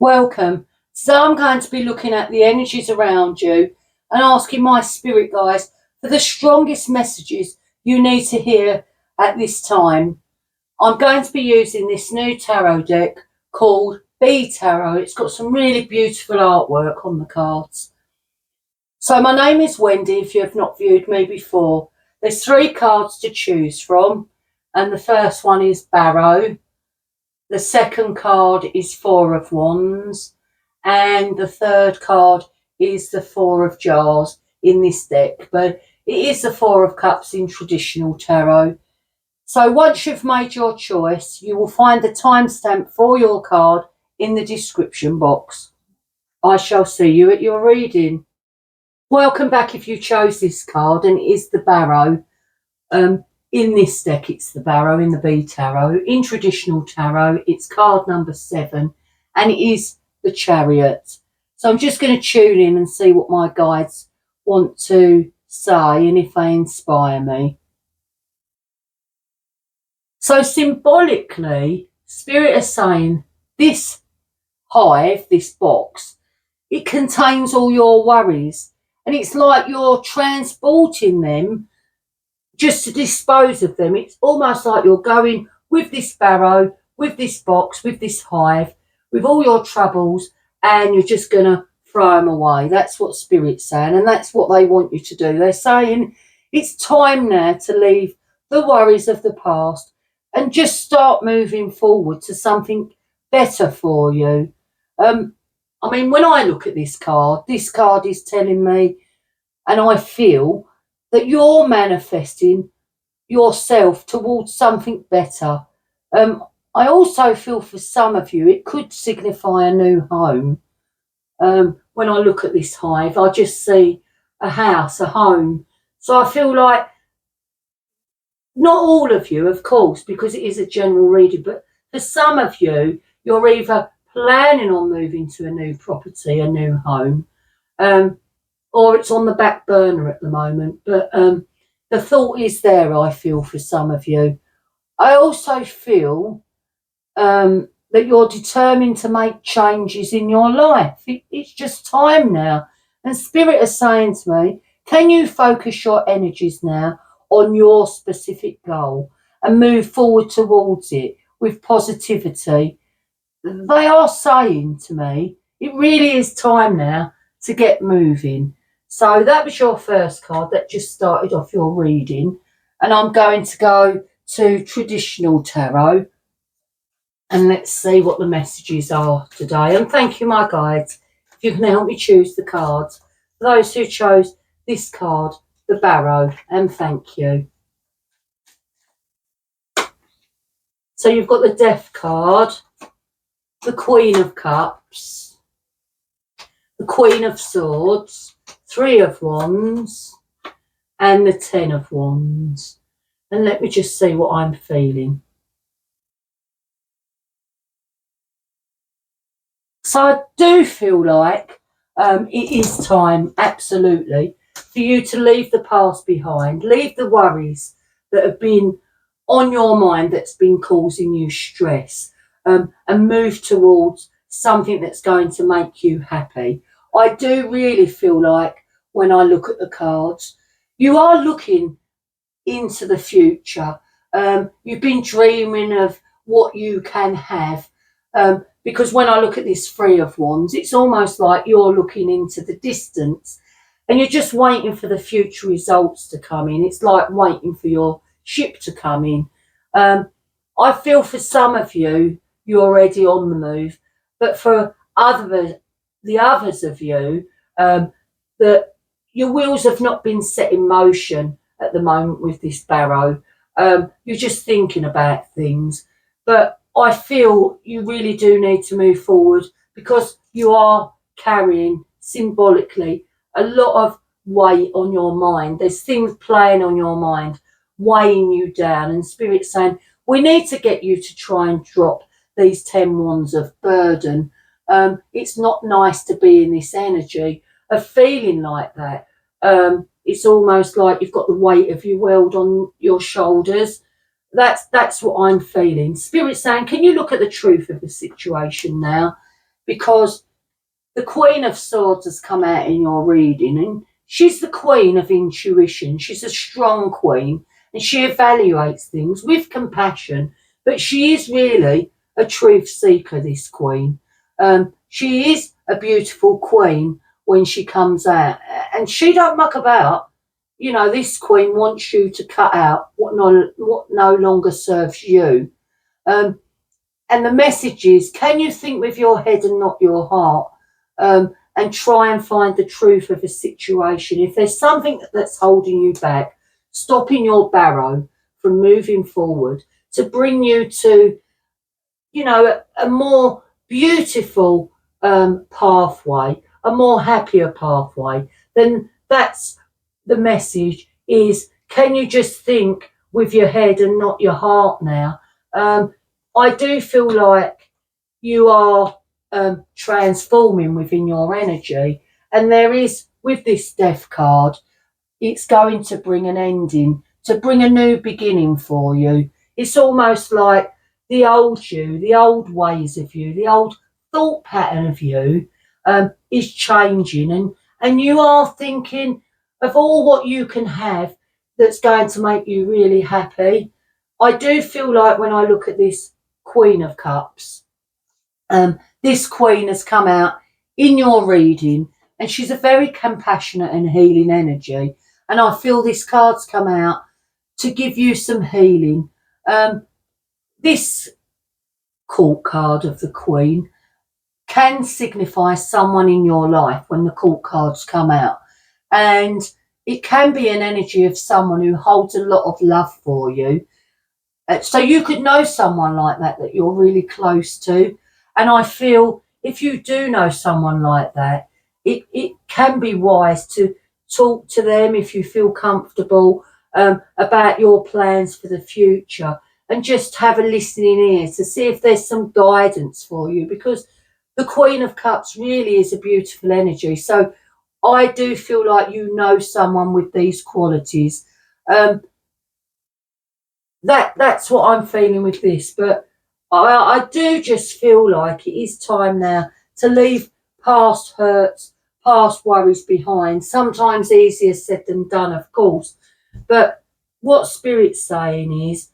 Welcome. So I'm going to be looking at the energies around you and asking my spirit guides for the strongest messages you need to hear at this time. I'm going to be using this new tarot deck called B Tarot. It's got some really beautiful artwork on the cards. So my name is Wendy, if you have not viewed me before. There's 3 cards to choose from, and the first one is Barrow. The second card is 4 of Wands, and the third card is the 4 of Jars in this deck, but it is the 4 of Cups in traditional tarot. So once you've made your choice, you will find the timestamp for your card in the description box. I shall see you at your reading. Welcome back if you chose this card, and it is the Barrow. In this deck, it's the Barrow in the B Tarot. In traditional tarot, it's card number 7, and it is the Chariot. So I'm just going to tune in and see what my guides want to say and if they inspire me. So symbolically, Spirit is saying this hive, this box, it contains all your worries, and it's like you're transporting them just to dispose of them. It's almost like you're going with this barrow, with this box, with this hive, with all your troubles, and you're just going to throw them away. That's what Spirit's saying, and that's what they want you to do. They're saying it's time now to leave the worries of the past and just start moving forward to something better for you. I mean, when I look at this card is telling me, and I feel that you're manifesting yourself towards something better. I also feel for some of you, it could signify a new home. When I look at this hive, I just see a house, a home. So I feel like, not all of you, of course, because it is a general reading, but for some of you, you're either planning on moving to a new property, a new home, or it's on the back burner at the moment. But the thought is there, I feel, for some of you. I also feel that you're determined to make changes in your life. It's just time now. And Spirit is saying to me, can you focus your energies now on your specific goal and move forward towards it with positivity? They are saying to me, it really is time now to get moving. So that was your first card that just started off your reading. And I'm going to go to traditional tarot. And let's see what the messages are today. And thank you, my guides, if you can help me choose the cards. For those who chose this card, the Barrow, and thank you. So you've got the Death card, the Queen of Cups, the Queen of Swords, 3 of Wands, and the 10 of Wands. And let me just see what I'm feeling. So I do feel like it is time, absolutely, for you to leave the past behind, leave the worries that have been on your mind that's been causing you stress, and move towards something that's going to make you happy. I do really feel like when I look at the cards, you are looking into the future. You've been dreaming of what you can have. Because when I look at this 3 of Wands, it's almost like you're looking into the distance and you're just waiting for the future results to come in. It's like waiting for your ship to come in. I feel for some of you, you're already on the move, but for the others of you, that your wheels have not been set in motion at the moment with this Barrow. You're just thinking about things, but I feel you really do need to move forward because you are carrying symbolically a lot of weight on your mind. There's things playing on your mind, weighing you down, and Spirit saying, we need to get you to try and drop these 10 wands of burden. It's not nice to be in this energy of feeling like that. It's almost like you've got the weight of your world on your shoulders. That's what I'm feeling. Spirit saying, can you look at the truth of the situation now because the Queen of Swords has come out in your reading, and she's the queen of intuition. She's a strong queen, and she evaluates things with compassion, but she is really a truth seeker, this queen. She is a beautiful queen when she comes out, and she don't muck about. You know, this queen wants you to cut out what no longer serves you. And the message is, can you think with your head and not your heart? And try and find the truth of a situation. If there's something that's holding you back, stopping your Barrow from moving forward to bring you to, you know, a more beautiful pathway, a more happier pathway, then that's the message is, can you just think with your head and not your heart now? I do feel like you are transforming within your energy, and there is, with this death card, it's going to bring an ending, to bring a new beginning for you. It's almost like the old you, the old ways of you, the old thought pattern of you is changing, and you are thinking of all what you can have that's going to make you really happy. I do feel like when I look at this Queen of Cups, this queen has come out in your reading, and she's a very compassionate and healing energy. And I feel this card's come out to give you some healing. This court card of the Queen can signify someone in your life when the court cards come out. And it can be an energy of someone who holds a lot of love for you. So you could know someone like that you're really close to. And I feel if you do know someone like that, it can be wise to talk to them if you feel comfortable about your plans for the future, and just have a listening ear to see if there's some guidance for you, because the Queen of Cups really is a beautiful energy. So I do feel like you know someone with these qualities. That's what I'm feeling with this, but I do just feel like it is time now to leave past hurts, past worries behind. Sometimes easier said than done, of course. But what Spirit's saying is,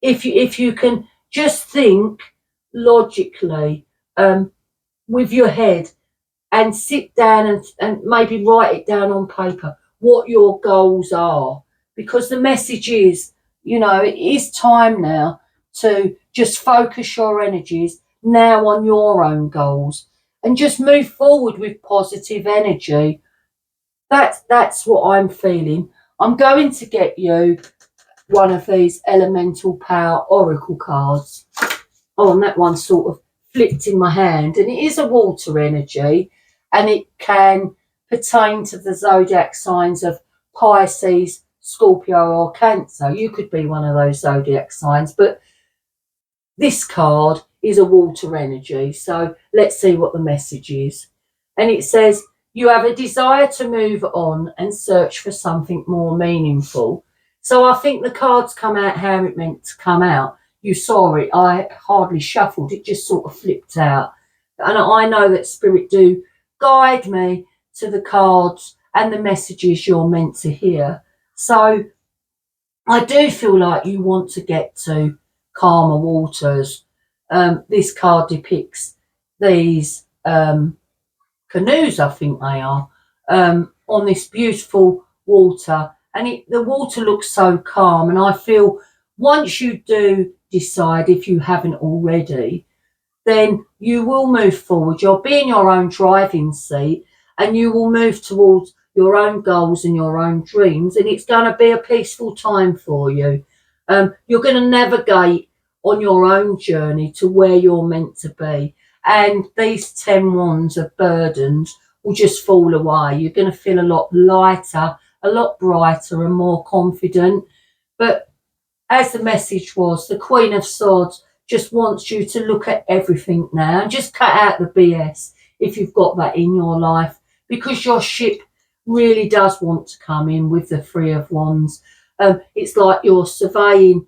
if you can just think logically with your head, and sit down and maybe write it down on paper, what your goals are. Because the message is, you know, it is time now to just focus your energies now on your own goals and just move forward with positive energy. That's what I'm feeling. I'm going to get you one of these Elemental Power Oracle cards. Oh, and that one sort of flipped in my hand, and it is a water energy, and it can pertain to the zodiac signs of Pisces, Scorpio or Cancer. You could be one of those zodiac signs, but this card is a water energy. So let's see what the message is. And it says, you have a desire to move on and search for something more meaningful. So I think the cards come out how it meant to come out. You saw it. I hardly shuffled. It just sort of flipped out. And I know that Spirit do guide me to the cards and the messages you're meant to hear. So I do feel like you want to get to calmer waters. This card depicts these canoes, I think they are, on this beautiful water. And the water looks so calm. And I feel once you do decide, if you haven't already, then you will move forward. You'll be in your own driving seat, and you will move towards your own goals and your own dreams, and it's going to be a peaceful time for you. You're going to navigate on your own journey to where you're meant to be, and these 10 wands of burdens will just fall away. You're going to feel a lot lighter, a lot brighter and more confident. But as the message was, the Queen of Swords just wants you to look at everything now and just cut out the BS if you've got that in your life, because your ship really does want to come in with the Three of Wands. It's like you're surveying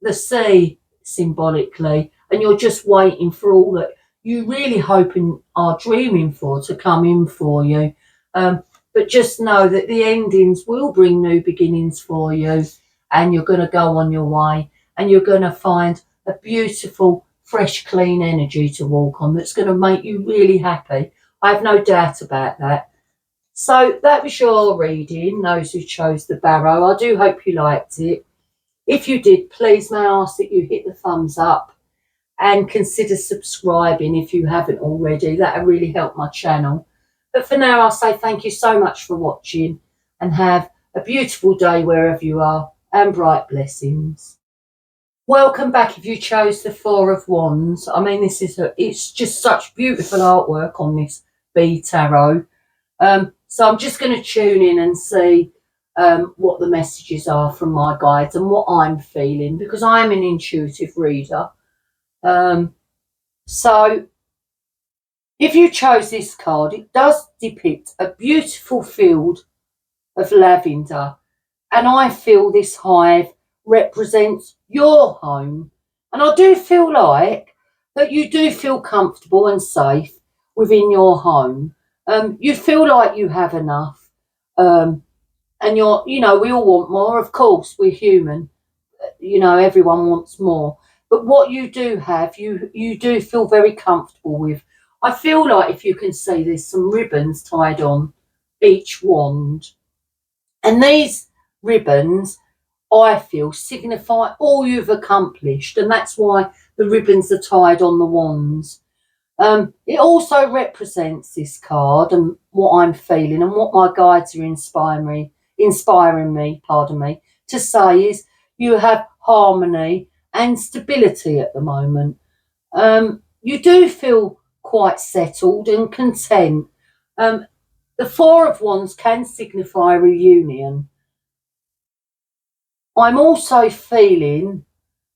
the sea symbolically, and you're just waiting for all that you really hoping are dreaming for to come in for you. But just know that the endings will bring new beginnings for you, and you're going to go on your way, and you're going to find a beautiful, fresh, clean energy to walk on that's going to make you really happy. I have no doubt about that. So that was your reading, those who chose the Barrow. I do hope you liked it. If you did, please may I ask that you hit the thumbs up and consider subscribing if you haven't already. That would really help my channel. But for now, I'll say thank you so much for watching, and have a beautiful day wherever you are, and bright blessings. Welcome back if you chose the Four of Wands. I mean, it's just such beautiful artwork on this B Tarot. So I'm just going to tune in and see what the messages are from my guides and what I'm feeling, because I am an intuitive reader. So if you chose this card, it does depict a beautiful field of lavender, and I feel this hive represents your home, and I do feel like that you do feel comfortable and safe within your home. You feel like you have enough, and we all want more. Of course, we're human. Everyone wants more. But what you do have, you do feel very comfortable with. I feel like, if you can see, there's some ribbons tied on each wand. And these ribbons, I feel, signify all you've accomplished. And that's why the ribbons are tied on the wands. It also represents, this card, and what I'm feeling and what my guides are inspiring me, to say is you have harmony and stability at the moment. You do feel quite settled and content. The Four of Wands can signify reunion. I'm also feeling,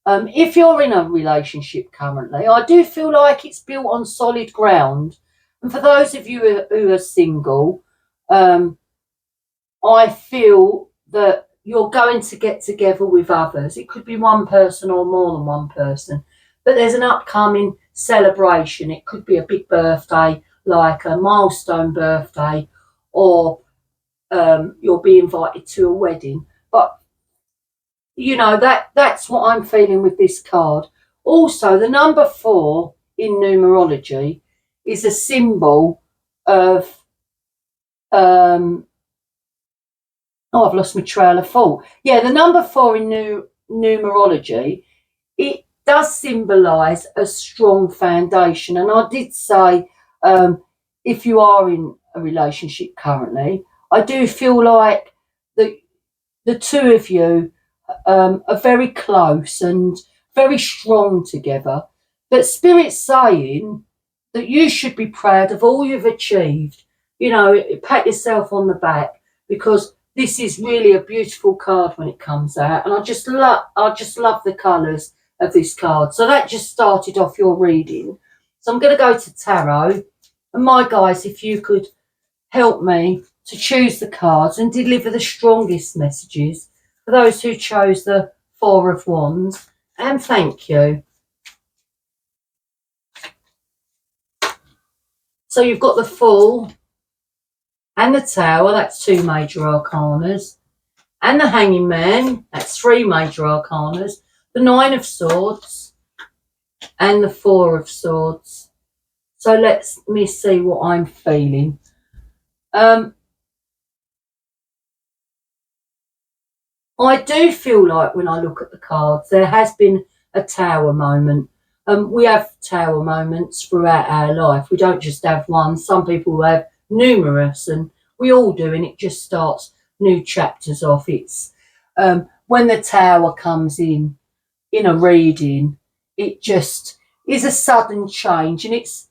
if you're in a relationship currently, I do feel like it's built on solid ground. And for those of you who are single, I feel that you're going to get together with others. It could be one person or more than one person, but there's an upcoming celebration. It could be a big birthday, like a milestone birthday, or you'll be invited to a wedding. But that's what I'm feeling with this card. Also, the number 4 in numerology is a symbol of I've lost my trail of thought. Yeah, the number 4 in numerology, it does symbolise a strong foundation. And I did say, if you are in a relationship currently, I do feel like the two of you are very close and very strong together. But Spirit's saying that you should be proud of all you've achieved. Pat yourself on the back, because this is really a beautiful card when it comes out, and I just love the colours of this card. So that just started off your reading. So I'm going to go to tarot, and my guys, if you could help me to choose the cards and deliver the strongest messages for those who chose the Four of Wands, and thank you. So you've got the Fool and the Tower, that's 2 major arcanas, and the Hanging Man, that's 3 major arcanas, the 9 of Swords and the 4 of Swords. So let me see what I'm feeling. I do feel like, when I look at the cards, there has been a Tower moment. We have Tower moments throughout our life. We don't just have one. Some people have numerous, and we all do, and it just starts new chapters off. It's when the Tower comes in a reading, it just is a sudden change, and it's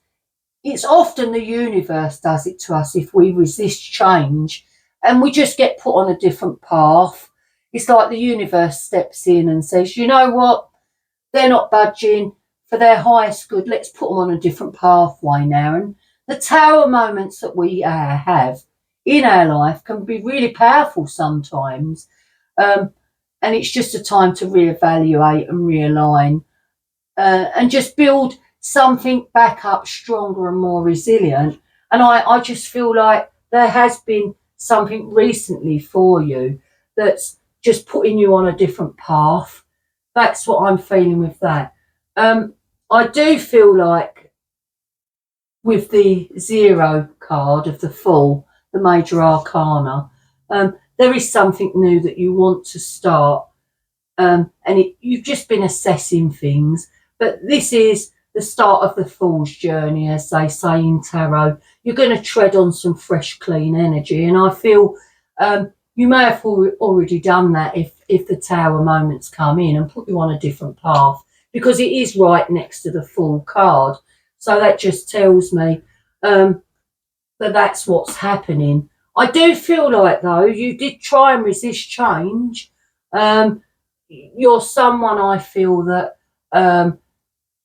often the universe does it to us if we resist change, and we just get put on a different path. It's like the universe steps in and says, you know what, they're not budging for their highest good. Let's put them on a different pathway now. And the Tower moments that we have in our life can be really powerful sometimes. And it's just a time to reevaluate and realign, and just build something back up stronger and more resilient. And I just feel like there has been something recently for you that's just putting you on a different path. That's what I'm feeling with that. I do feel like with the 0 card of the Fool, the Major Arcana, there is something new that you want to start. You've just been assessing things, but this is the start of the Fool's journey, as they say in tarot. You're going to tread on some fresh, clean energy, and I feel you may have already done that if the Tower moments come in and put you on a different path, because it is right next to the Fool card. So that just tells me that that's what's happening. I do feel like, though, you did try and resist change. You're someone, I feel, that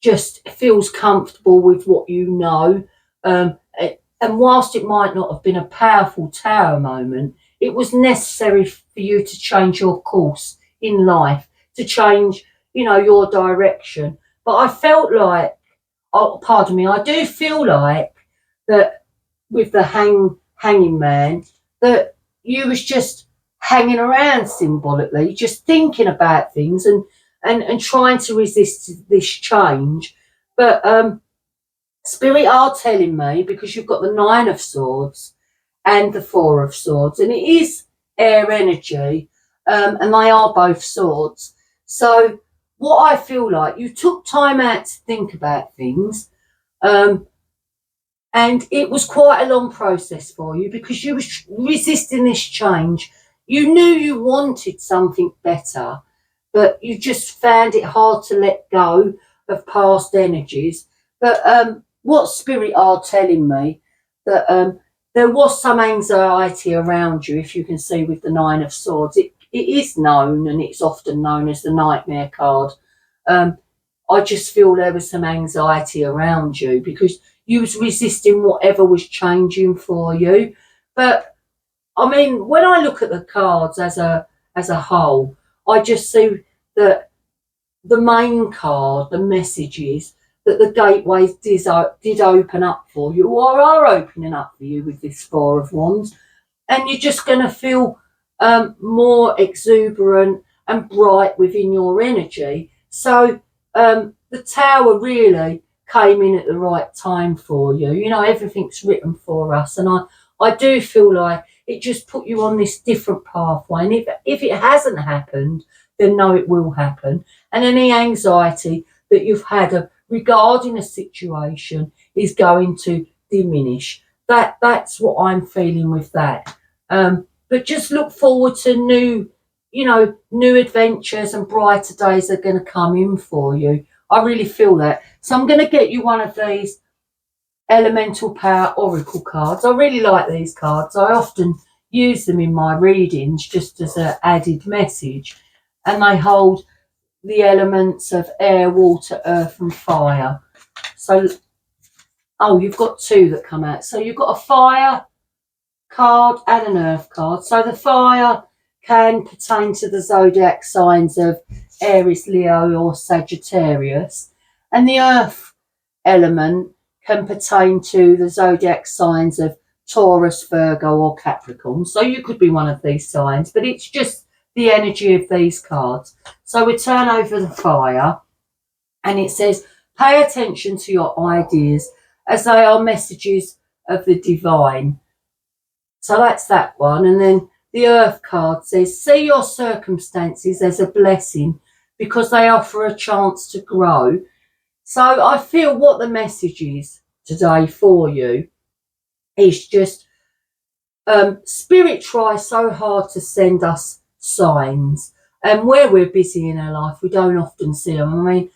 just feels comfortable with what you know. And whilst it might not have been a powerful Tower moment, it was necessary for you to change your course in life, to change, your direction. But I felt like, I do feel like that with the hanging man, that you was just hanging around symbolically, just thinking about things and trying to resist this change. But Spirit are telling me, because you've got the 9 of Swords and the 4 of Swords, and it is air energy, and they are both swords. So what I feel like, you took time out to think about things, and it was quite a long process for you because you was resisting this change. You knew you wanted something better, but you just found it hard to let go of past energies. But what Spirit are telling me, that there was some anxiety around you, if you can see with the 9 of Swords. It is known, and it's often known as the Nightmare card. I just feel there was some anxiety around you because you was resisting whatever was changing for you. But I mean, when I look at the cards as a whole, I just see that the main card, the messages that the gateways did open up for you, or are opening up for you with this 4 of Wands, and you're just going to feel more exuberant and bright within your energy. So the Tower really came in at the right time for you. Everything's written for us, and I do feel like it just put you on this different pathway. And if it hasn't happened, then no, it will happen. And any anxiety that you've had regarding a situation is going to diminish. That's what I'm feeling with that. But just look forward to new adventures, and brighter days are going to come in for you. I really feel that. So I'm going to get you one of these Elemental Power Oracle cards. I really like these cards. I often use them in my readings just as an added message. And they hold the elements of air, water, earth and fire. So, you've got 2 that come out. So you've got a fire card and an earth card. So the fire can pertain to the zodiac signs of Aries, Leo or Sagittarius, and the earth element can pertain to the zodiac signs of Taurus, Virgo or Capricorn. So you could be one of these signs, but it's just the energy of these cards. So we turn over the fire, and it says, pay attention to your ideas as they are messages of the divine. So that's that one. And then the earth card says, see your circumstances as a blessing because they offer a chance to grow. So I feel what the message is today for you is just Spirit tries so hard to send us signs, and where we're busy in our life, we don't often see them. I mean,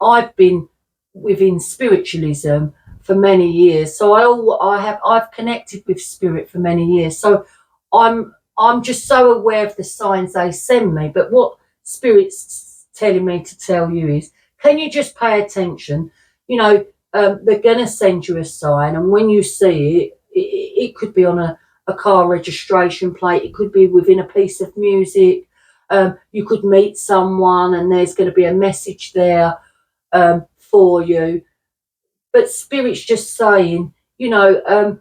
I've been within spiritualism for many years, so I've connected with Spirit for many years. So I'm just so aware of the signs they send me. But what Spirit's telling me to tell you is, can you just pay attention? They're going to send you a sign, and when you see it could be on a car registration plate, it could be within a piece of music. You could meet someone and there's going to be a message there for you. but Spirit's just saying, you know,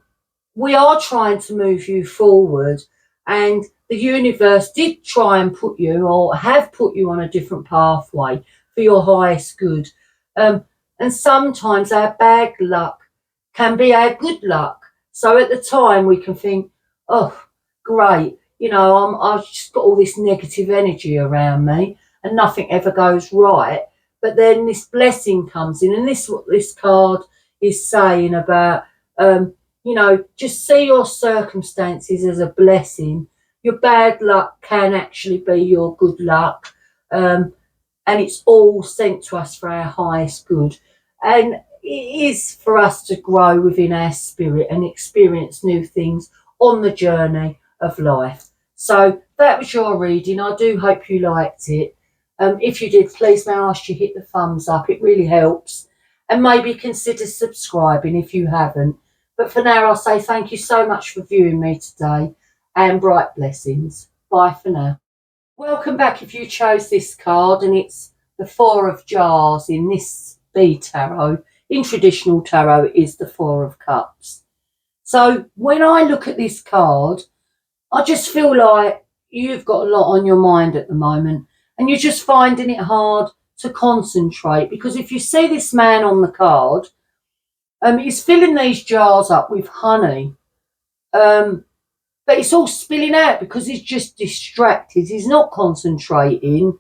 we are trying to move you forward, and the universe did try and put you, or have put you, on a different pathway for your highest good. And sometimes our bad luck can be our good luck. So at the time we can think, oh, great, you know, I've just got all this negative energy around me and nothing ever goes right. But then this blessing comes in, and this is what this card is saying about, you know, just see your circumstances as a blessing. Your bad luck can actually be your good luck. And it's all sent to us for our highest good. And it is for us to grow within our spirit and experience new things on the journey of life. So that was your reading. I do hope you liked it. If you did, please may I ask you hit the thumbs up. It really helps. And maybe consider subscribing if you haven't. But for now, I'll say thank you so much for viewing me today, and bright blessings. Bye for now. Welcome back if you chose this card, and it's the Four of Jars in this B tarot. In traditional tarot, it is the Four of Cups. So when I look at this card, I just feel like you've got a lot on your mind at the moment, and you're just finding it hard to concentrate, because if you see this man on the card, he's filling these jars up with honey, but it's all spilling out because he's just distracted. He's not concentrating,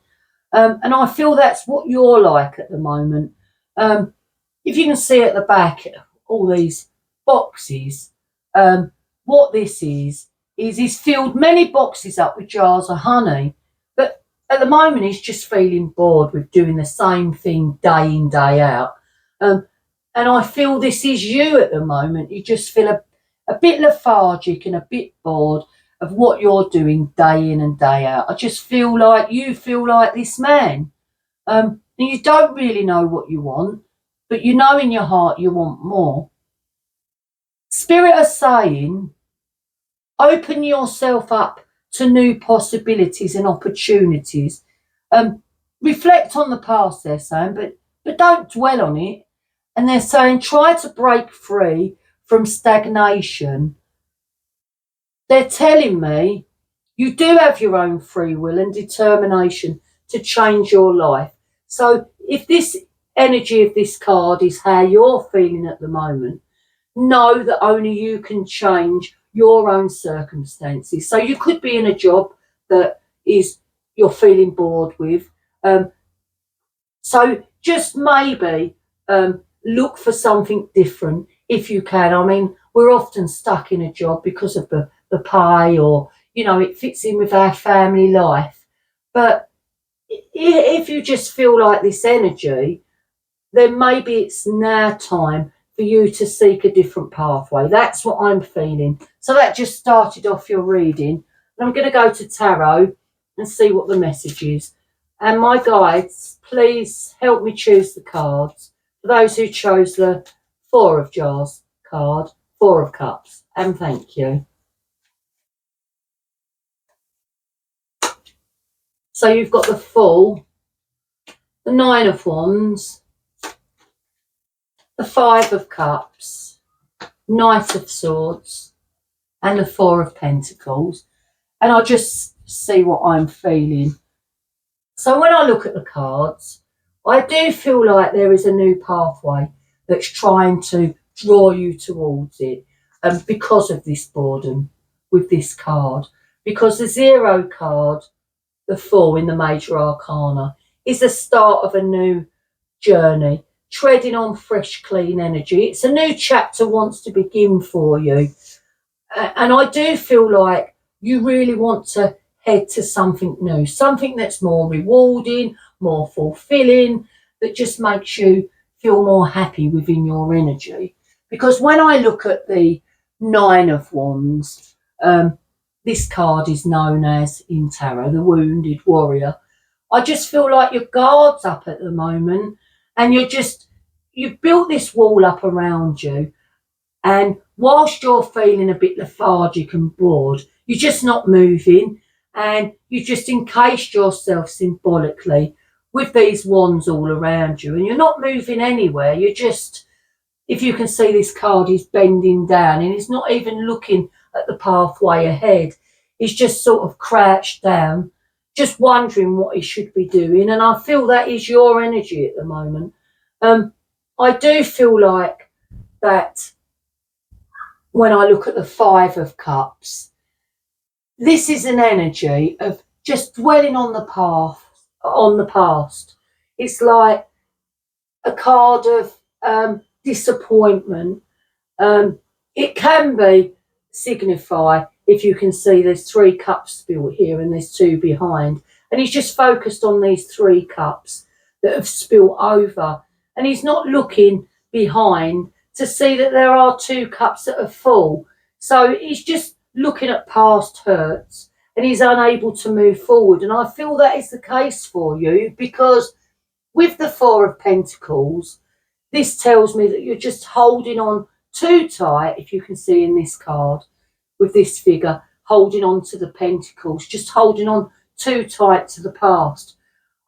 and I feel that's what you're like at the moment. If you can see at the back, all these boxes, what this is he's filled many boxes up with jars of honey, but at the moment he's just feeling bored with doing the same thing day in, day out. And I feel this is you at the moment. You just feel a bit lethargic and a bit bored of what you're doing day in and day out. I just feel like you feel like this man. And you don't really know what you want, but you know in your heart you want more. Spirit are saying, open yourself up to new possibilities and opportunities. Reflect on the past, they're saying, but don't dwell on it. And they're saying, try to break free from stagnation. They're telling me you do have your own free will and determination to change your life. So if this energy of this card is how you're feeling at the moment, know that only you can change your own circumstances. So you could be in a job that is you're feeling bored with. So just maybe look for something different if you can. I mean, we're often stuck in a job because of the pay, or, you know, it fits in with our family life. But if you just feel like this energy, then maybe it's now time for you to seek a different pathway. That's what I'm feeling. So that just started off your reading. And I'm going to go to tarot and see what the message is. And my guides, please help me choose the cards. For those who chose the Four of Jars card, Four of Cups, and thank you. So you've got the Fool, the Nine of Wands, the Five of Cups, Knight of Swords, and the Four of Pentacles. And I'll just see what I'm feeling. So when I look at the cards, I do feel like there is a new pathway that's trying to draw you towards it, because of this boredom with this card. Because the Zero card, the Four in the Major Arcana, is the start of a new journey, treading on fresh, clean energy. It's a new chapter wants to begin for you. And I do feel like you really want to head to something new, something that's more rewarding, more fulfilling, that just makes you feel more happy within your energy. Because when I look at the Nine of Wands, this card is known as, in tarot, the Wounded Warrior. I just feel like your guard's up at the moment, and you've built this wall up around you. And whilst you're feeling a bit lethargic and bored, you're just not moving, and you just encased yourself symbolically with these wands all around you, and you're not moving anywhere. You're just if you can see, this card is bending down and he's not even looking at the pathway ahead. He's just sort of crouched down, just wondering what he should be doing. And I feel that is your energy at the moment. I do feel like that when I look at the Five of Cups, this is an energy of just dwelling on the past. It's like a card of disappointment. It can signify, if you can see, there's 3 cups spilled here and there's 2 behind, and he's just focused on these 3 cups that have spilled over, and he's not looking behind to see that there are 2 cups that are full. So he's just looking at past hurts and he's unable to move forward. And I feel that is the case for you, because with the Four of Pentacles, this tells me that you're just holding on too tight, if you can see in this card, with this figure, holding on to the Pentacles, just holding on too tight to the past.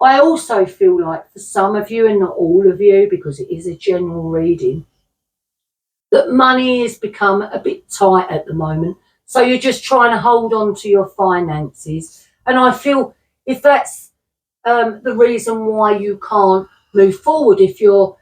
I also feel like for some of you, and not all of you, because it is a general reading, that money has become a bit tight at the moment. So you're just trying to hold on to your finances. And I feel if that's the reason why you can't move forward, if you're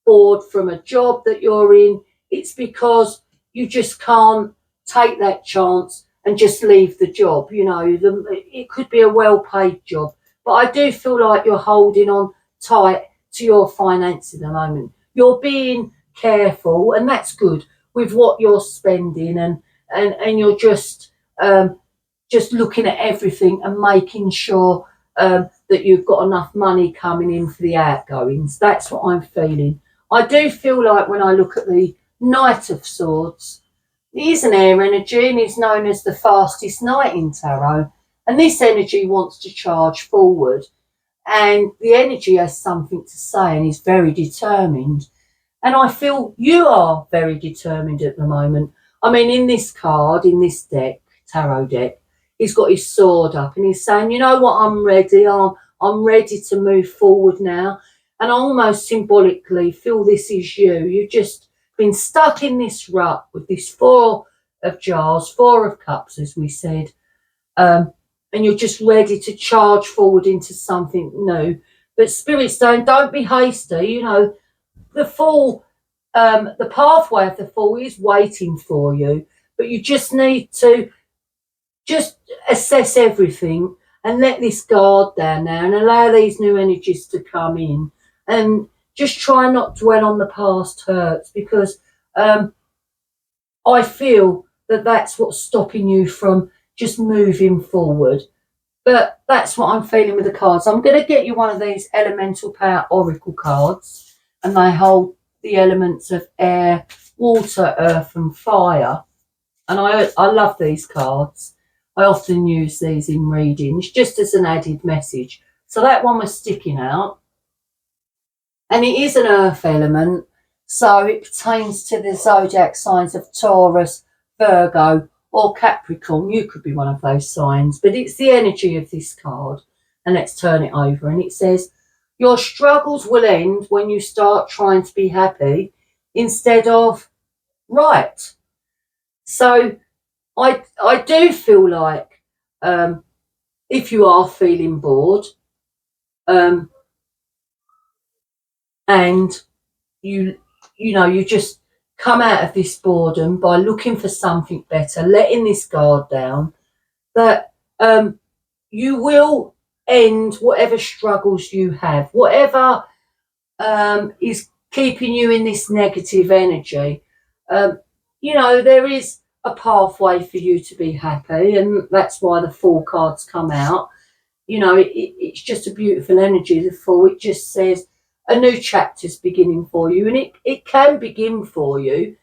bored from a job that you're in, it's because you just can't take that chance and just leave the job. You know, it could be a well-paid job, but I do feel like you're holding on tight to your finances at the moment. You're being careful, and that's good, with what you're spending, and you're just looking at everything and making sure that you've got enough money coming in for the outgoings. That's what I'm feeling. I do feel like when I look at the Knight of Swords, it is an air energy and is known as the fastest knight in tarot. And this energy wants to charge forward. And the energy has something to say and is very determined. And I feel you are very determined at the moment. I mean, in this card, in this deck, tarot deck, he's got his sword up and he's saying, you know what, I'm ready. I'm ready to move forward now. And I almost symbolically feel this is you. You've just been stuck in this rut with this Four of Jars, Four of Cups, as we said. And you're just ready to charge forward into something new. But Spirit's saying, don't be hasty. You know, the Fool, the pathway of the Fool is waiting for you. But you just need to just assess everything and let this guard down now and allow these new energies to come in. And just try not to dwell on the past hurts, because I feel that that's what's stopping you from just moving forward. But that's what I'm feeling with the cards. I'm going to get you one of these Elemental Power Oracle cards, and they hold the elements of air, water, earth and fire. And I love these cards. I often use these in readings just as an added message. So that one was sticking out. And it is an earth element, so it pertains to the zodiac signs of Taurus, Virgo or Capricorn. You could be one of those signs, but it's the energy of this card. And let's turn it over, and it says, your struggles will end when you start trying to be happy instead of right. So I do feel like if you are feeling bored, and you just come out of this boredom by looking for something better, letting this guard down, that you will end whatever struggles you have, whatever is keeping you in this negative energy. There is a pathway for you to be happy, and that's why the Fool cards come out. It's just a beautiful energy, the Fool. It just says a new chapter's beginning for you, and it can begin for you,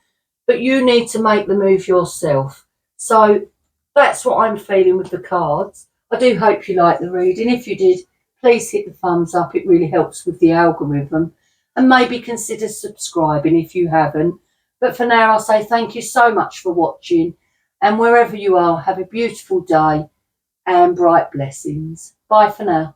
but you need to make the move yourself. So that's what I'm feeling with the cards. I do hope you liked the reading. If you did, please hit the thumbs up. It really helps with the algorithm, and maybe consider subscribing if you haven't. But for now, I'll say thank you so much for watching, and wherever you are, have a beautiful day and bright blessings. Bye for now.